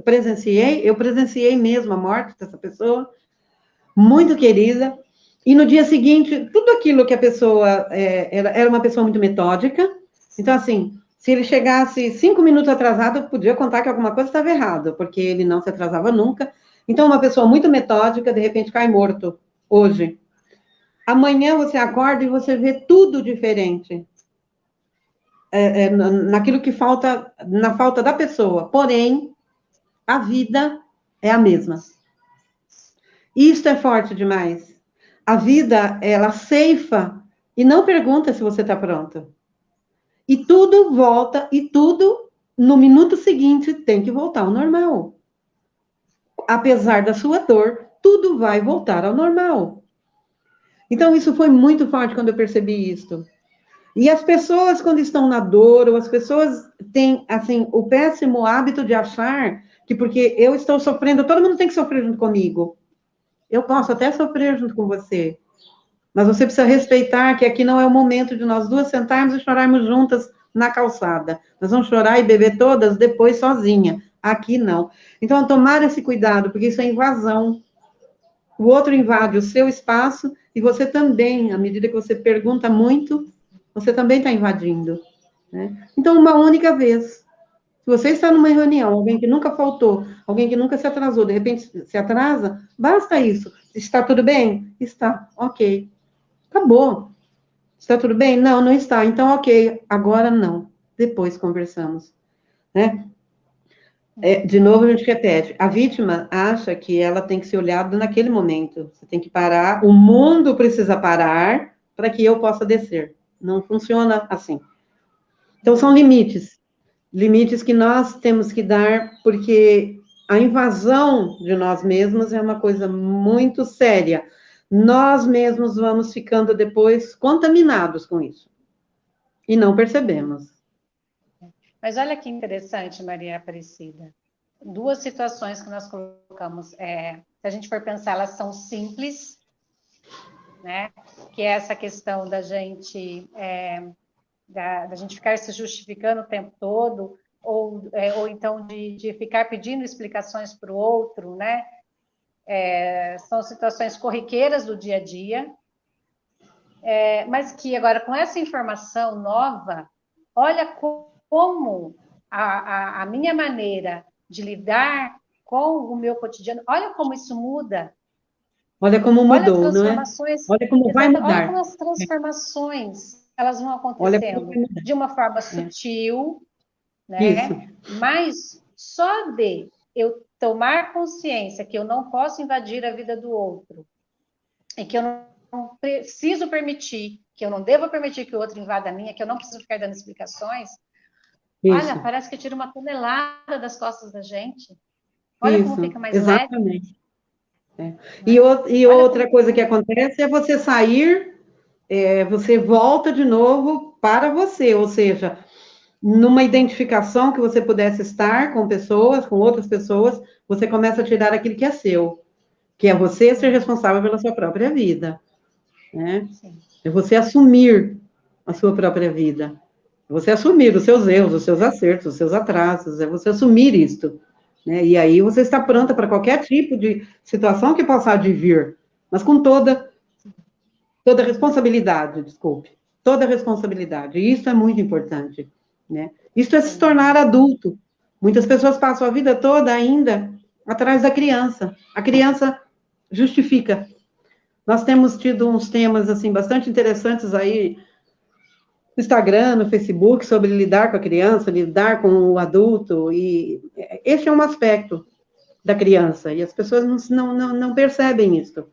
presenciei mesmo a morte dessa pessoa, muito querida, e no dia seguinte, tudo aquilo que a pessoa era uma pessoa muito metódica, então, assim, se ele chegasse 5 minutos atrasado, eu podia contar que alguma coisa estava errada, porque ele não se atrasava nunca. Então, uma pessoa muito metódica, de repente, cai morto hoje. Amanhã você acorda e você vê tudo diferente. Naquilo que falta, na falta da pessoa. Porém, a vida é a mesma. Isto é forte demais. A vida, ela ceifa e não pergunta se você está pronta. E tudo volta, e tudo, no minuto seguinte, tem que voltar ao normal. Apesar da sua dor, tudo vai voltar ao normal. Então, isso foi muito forte quando eu percebi isso. E as pessoas, quando estão na dor, ou as pessoas têm, assim, o péssimo hábito de achar que porque eu estou sofrendo, todo mundo tem que sofrer junto comigo. Eu posso até sofrer junto com você, mas você precisa respeitar que aqui não é o momento de nós duas sentarmos e chorarmos juntas na calçada. Nós vamos chorar e beber todas depois sozinha. Aqui não. Então, tomar esse cuidado, porque isso é invasão. O outro invade o seu espaço e você também, à medida que você pergunta muito, você também está invadindo. Né? Então, uma única vez. Se você está numa reunião, alguém que nunca faltou, alguém que nunca se atrasou, de repente se atrasa, basta isso. Está tudo bem? Está. Ok. Acabou. Está tudo bem? Não, não está. Então, ok. Agora não. Depois conversamos. Né? De novo, a gente repete. A vítima acha que ela tem que ser olhada naquele momento. Você tem que parar. O mundo precisa parar para que eu possa descer. Não funciona assim. Então, são limites. Limites que nós temos que dar, porque a invasão de nós mesmos é uma coisa muito séria. Nós mesmos vamos ficando depois contaminados com isso. E não percebemos. Mas olha que interessante, Maria Aparecida. Duas situações que nós colocamos. Se a gente for pensar, elas são simples, né? Que é essa questão da gente ficar se justificando o tempo todo, ou então de ficar pedindo explicações para o outro, né? São situações corriqueiras do dia a dia, mas que agora, com essa informação nova, olha como a minha maneira de lidar com o meu cotidiano, olha como isso muda. Olha como Olha as mudou, não é? transformações, Olha como vai olha mudar. como as transformações elas vão Olha como vai acontecendo mudar. de uma forma sutil, Isso. né? Mas só de eu tomar consciência que eu não posso invadir a vida do outro e que eu não preciso permitir, que eu não devo permitir que o outro invada a minha, que eu não preciso ficar dando explicações. Isso. Olha, parece que tira uma tonelada das costas da gente. Olha como Isso. fica mais leve. Exatamente. Né? E Olha outra como coisa que acontece é você sair, você volta de novo para você, ou seja, numa identificação que você pudesse estar com pessoas, com outras pessoas, você começa a tirar aquilo que é seu, que é você ser responsável pela sua própria vida, né? É você assumir a sua própria vida, é você assumir os seus erros, os seus acertos, os seus atrasos, é você assumir isto, né? E aí você está pronta para qualquer tipo de situação que possa advir, mas com toda responsabilidade, desculpe, toda responsabilidade. E isso é muito importante, né? Isso é se tornar adulto. Muitas pessoas passam a vida toda ainda atrás da criança. A criança justifica. Nós temos tido uns temas assim bastante interessantes aí no Instagram, no Facebook, sobre lidar com a criança, lidar com o adulto, e esse é um aspecto da criança, e as pessoas não percebem isso,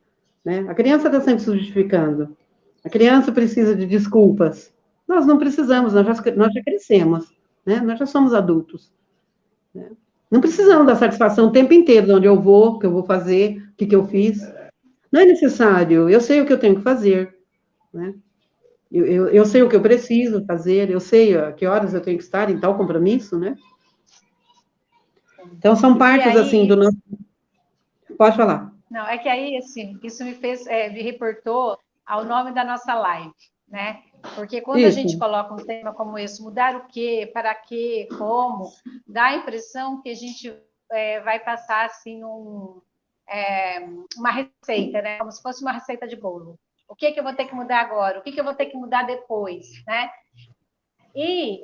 né? A criança está sempre se justificando. A criança precisa de desculpas. Nós não precisamos, nós já crescemos, né? Nós já somos adultos. Né? Não precisamos dar satisfação o tempo inteiro de onde eu vou, o que eu vou fazer, o que eu fiz. Não é necessário, eu sei o que eu tenho que fazer. Né? Eu sei o que eu preciso fazer, eu sei a que horas eu tenho que estar em tal compromisso, né? Então, são partes, aí, assim, do nosso... Pode falar. Não, é que aí, assim, isso me fez, me reportou ao nome da nossa live, né? Porque quando a gente Isso. coloca um tema como esse, mudar o quê, para quê, como, dá a impressão que a gente vai passar, assim, uma receita, né? Como se fosse uma receita de bolo. O que eu vou ter que mudar agora? O que eu vou ter que mudar depois, né? E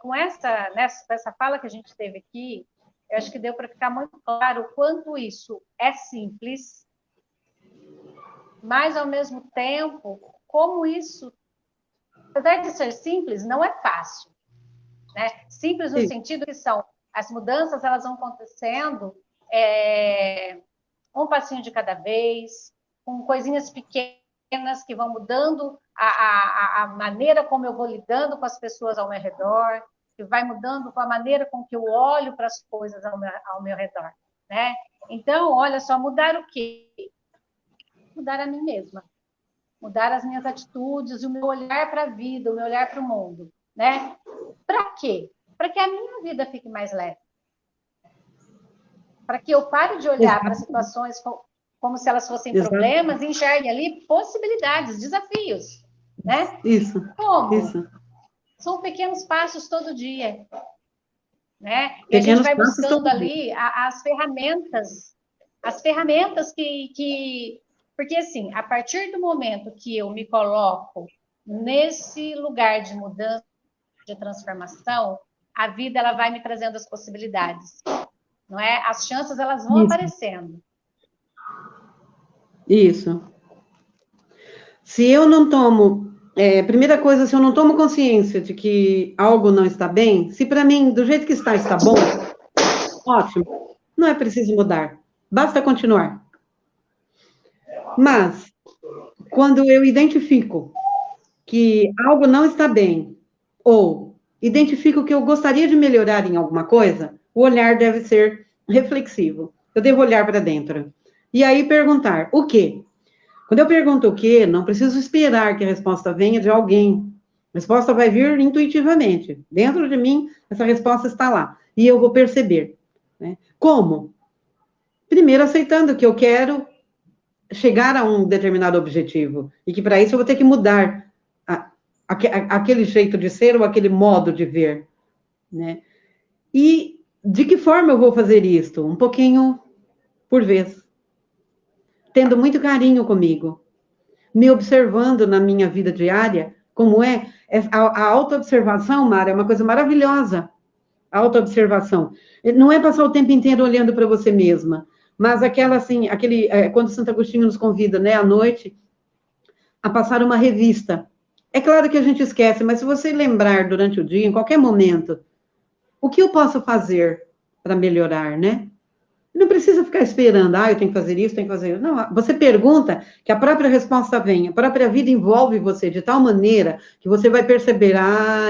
com essa fala que a gente teve aqui, eu acho que deu para ficar muito claro o quanto isso é simples, mas, ao mesmo tempo, como isso, apesar de ser simples, não é fácil, né? Simples no sentido que as mudanças, elas vão acontecendo um passinho de cada vez, com coisinhas pequenas que vão mudando a maneira como eu vou lidando com as pessoas ao meu redor, que vai mudando com a maneira com que eu olho para as coisas ao meu redor, né? Então, olha só, mudar o quê? Mudar a mim mesma, mudar as minhas atitudes, o meu olhar para a vida, o meu olhar para o mundo, né? Para quê? Para que a minha vida fique mais leve. Para que eu pare de olhar para situações como se elas fossem problemas e enxergue ali possibilidades, desafios, né? Isso. Como? Isso. São pequenos passos todo dia, né? E Pequenos a gente vai passos buscando ali as ferramentas que... Porque, assim, a partir do momento que eu me coloco nesse lugar de mudança, de transformação, a vida, ela vai me trazendo as possibilidades, não é? As chances, elas vão aparecendo. Isso. Se eu não tomo... primeira coisa, se eu não tomo consciência de que algo não está bem, se para mim, do jeito que está bom, ótimo. Não é preciso mudar. Basta continuar. Mas, quando eu identifico que algo não está bem, ou identifico que eu gostaria de melhorar em alguma coisa, o olhar deve ser reflexivo. Eu devo olhar para dentro. E aí perguntar, o quê? Quando eu pergunto o quê, não preciso esperar que a resposta venha de alguém. A resposta vai vir intuitivamente. Dentro de mim, essa resposta está lá. E eu vou perceber. Né? Como? Primeiro, aceitando que eu quero chegar a um determinado objetivo. E que para isso eu vou ter que mudar aquele jeito de ser ou aquele modo de ver. Né? E de que forma eu vou fazer isso? Um pouquinho por vez. Tendo muito carinho comigo. Me observando na minha vida diária, como a autoobservação, Mara, é uma coisa maravilhosa. A autoobservação. Não é passar o tempo inteiro olhando para você mesma, mas quando Santo Agostinho nos convida, né, à noite, a passar uma revista. É claro que a gente esquece, mas se você lembrar durante o dia, em qualquer momento, o que eu posso fazer para melhorar, né? Não precisa ficar esperando, eu tenho que fazer isso, tenho que fazer isso. Não, você pergunta que a própria resposta vem, a própria vida envolve você de tal maneira que você vai perceber,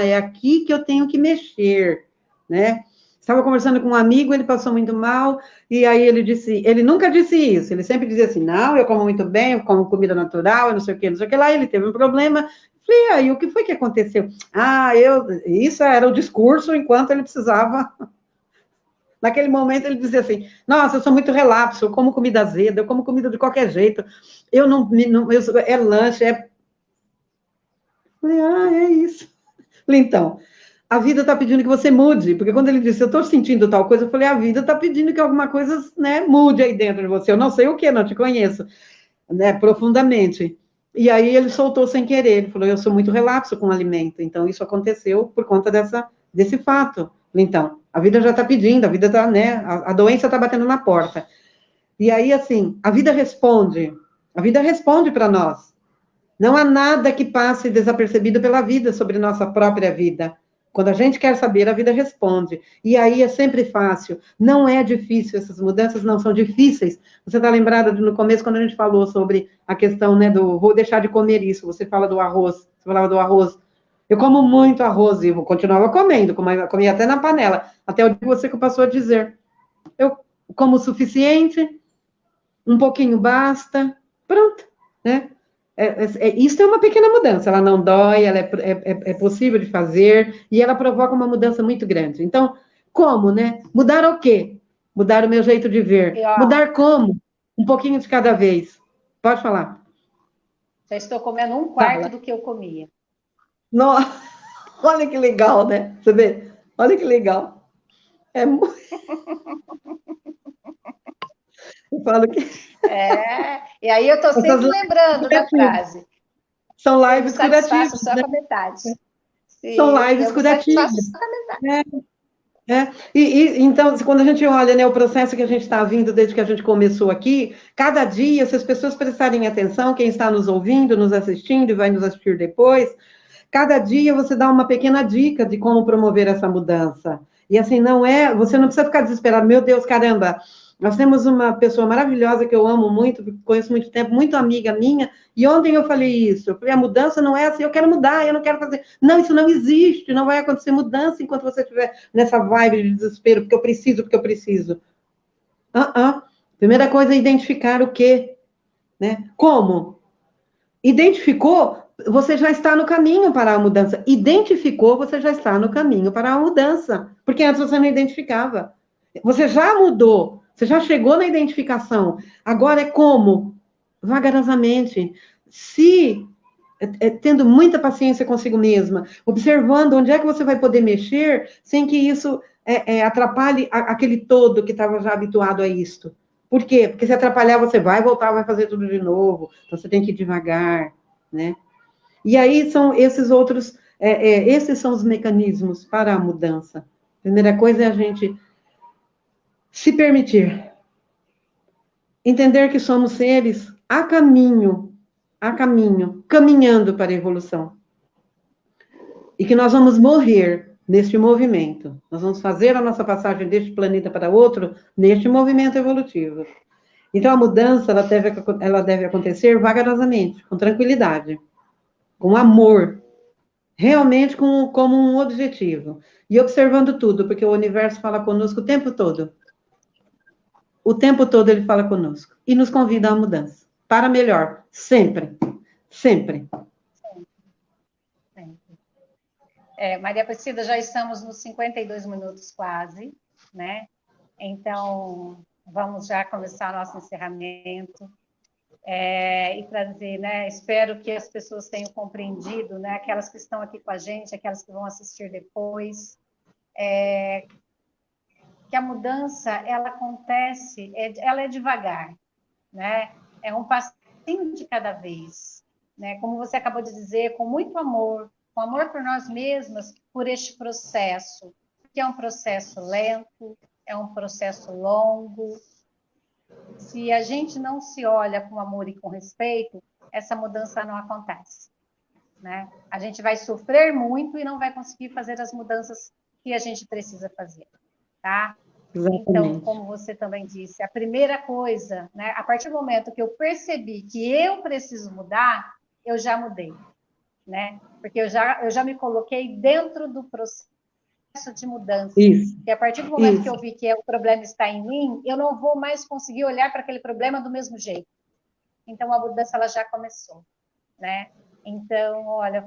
é aqui que eu tenho que mexer, né? Estava conversando com um amigo, ele passou muito mal, e aí ele nunca disse isso, ele sempre dizia assim, não, eu como muito bem, eu como comida natural, eu não sei o que, não sei o que lá, ele teve um problema. Falei, aí, o que foi que aconteceu? Isso era o discurso enquanto ele precisava... Naquele momento ele dizia assim, nossa, eu sou muito relapso, eu como comida azeda, eu como comida de qualquer jeito, é lanche, Falei, é isso. Falei, então, a vida está pedindo que você mude, porque quando ele disse, eu estou sentindo tal coisa, eu falei, a vida está pedindo que alguma coisa, né, mude aí dentro de você, eu não sei o que, não te conheço, né, profundamente. E aí ele soltou sem querer, ele falou, eu sou muito relapso com o alimento, então isso aconteceu por conta desse fato. Então, a vida já está pedindo, a vida está, né, a doença está batendo na porta. E aí, assim, a vida responde para nós. Não há nada que passe desapercebido pela vida sobre nossa própria vida. Quando a gente quer saber, a vida responde. E aí é sempre fácil. Não é difícil, essas mudanças não são difíceis. Você está lembrada no começo, quando a gente falou sobre a questão, né, vou deixar de comer isso. Você fala do arroz, você falava do arroz. Eu como muito arroz e continuava comendo, comia até na panela, até o dia que você passou a dizer. Eu como o suficiente, um pouquinho basta, pronto, né? Isso é uma pequena mudança, ela não dói, ela é possível de fazer, e ela provoca uma mudança muito grande. Então, como, né? Mudar o quê? Mudar o meu jeito de ver. Mudar como? Um pouquinho de cada vez. Pode falar. Já estou comendo um quarto do que eu comia. Nossa, olha que legal, né? Você vê? Olha que legal. Eu falo que E aí eu estou sempre lembrando da frase. São Eu me lives satisfaço curativas, só né? com a metade. São Sim, lives eu me satisfaço curativas. só com a metade. Então, quando a gente olha, né, o processo que a gente está vindo desde que a gente começou aqui, cada dia, se as pessoas prestarem atenção, quem está nos ouvindo, nos assistindo e vai nos assistir depois, cada dia você dá uma pequena dica de como promover essa mudança. E assim, você não precisa ficar desesperado, meu Deus, caramba, nós temos uma pessoa maravilhosa que eu amo muito, conheço muito tempo, muito amiga minha, e ontem eu falei isso, eu falei, a mudança não é assim, eu quero mudar, eu não quero fazer. Não, isso não existe, não vai acontecer mudança enquanto você estiver nessa vibe de desespero, porque eu preciso, porque eu preciso. Primeira coisa é identificar o quê, né? Como? Identificou, você já está no caminho para a mudança. Identificou, você já está no caminho para a mudança. Porque antes você não identificava. Você já mudou, você já chegou na identificação. Agora é como? Vagarosamente. Tendo muita paciência consigo mesma, observando onde é que você vai poder mexer sem que isso atrapalhe aquele todo que estava já habituado a isto. Por quê? Porque se atrapalhar, você vai voltar, vai fazer tudo de novo. Então, você tem que ir devagar, né? E aí são esses outros, esses são os mecanismos para a mudança. A primeira coisa é a gente se permitir, entender que somos seres caminhando para a evolução. E que nós vamos morrer neste movimento. Nós vamos fazer a nossa passagem deste planeta para outro neste movimento evolutivo. Então, a mudança, ela deve acontecer vagarosamente, com tranquilidade, com amor, realmente como um objetivo. E observando tudo, porque o universo fala conosco o tempo todo. O tempo todo ele fala conosco. E nos convida à mudança. Para melhor. Sempre. Sempre. Maria Aparecida, já estamos nos 52 minutos quase, né? Então, vamos já começar o nosso encerramento. E trazer, né? Espero que as pessoas tenham compreendido, né? Aquelas que estão aqui com a gente, aquelas que vão assistir depois, que a mudança ela acontece, ela é devagar, né? É um passinho de cada vez, né? Como você acabou de dizer, com muito amor, com amor por nós mesmas, por este processo, que é um processo lento, é um processo longo. Se a gente não se olha com amor e com respeito, essa mudança não acontece, né? A gente vai sofrer muito e não vai conseguir fazer as mudanças que a gente precisa fazer, tá? Exatamente. Então, como você também disse, a primeira coisa, né? A partir do momento que eu percebi que eu preciso mudar, eu já mudei, né? Porque eu já me coloquei dentro do processo de mudança. Isso. E a partir do momento que eu vi que o problema está em mim, eu não vou mais conseguir olhar para aquele problema do mesmo jeito. Então, a mudança ela já começou, né? Então, olha,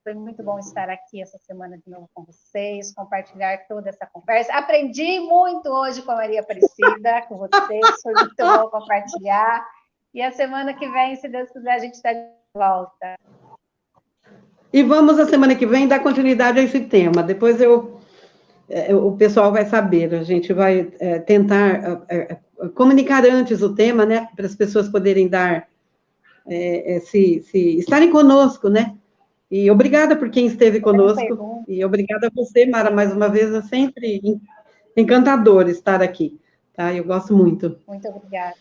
foi muito bom estar aqui essa semana de novo com vocês, compartilhar toda essa conversa. Aprendi muito hoje com a Maria Aparecida, com vocês, foi muito bom compartilhar. E a semana que vem, se Deus quiser, a gente está de volta. E vamos, a semana que vem, dar continuidade a esse tema. Depois o pessoal vai saber, a gente vai tentar comunicar antes o tema, né, para as pessoas poderem estarem conosco, né? E obrigada por quem esteve conosco. E obrigada a você, Mara, mais uma vez, é sempre encantador estar aqui, tá? Eu gosto muito. Muito obrigada.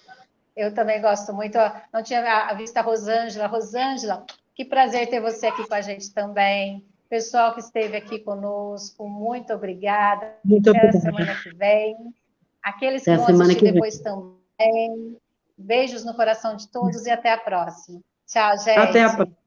Eu também gosto muito. Não tinha visto a Rosângela. Rosângela, que prazer ter você aqui com a gente também. Pessoal que esteve aqui conosco, muito obrigada. Muito Até obrigada. a semana que vem. Aqueles que vão assistir depois também. Beijos no coração de todos e até a próxima. Tchau, gente. Até a próxima.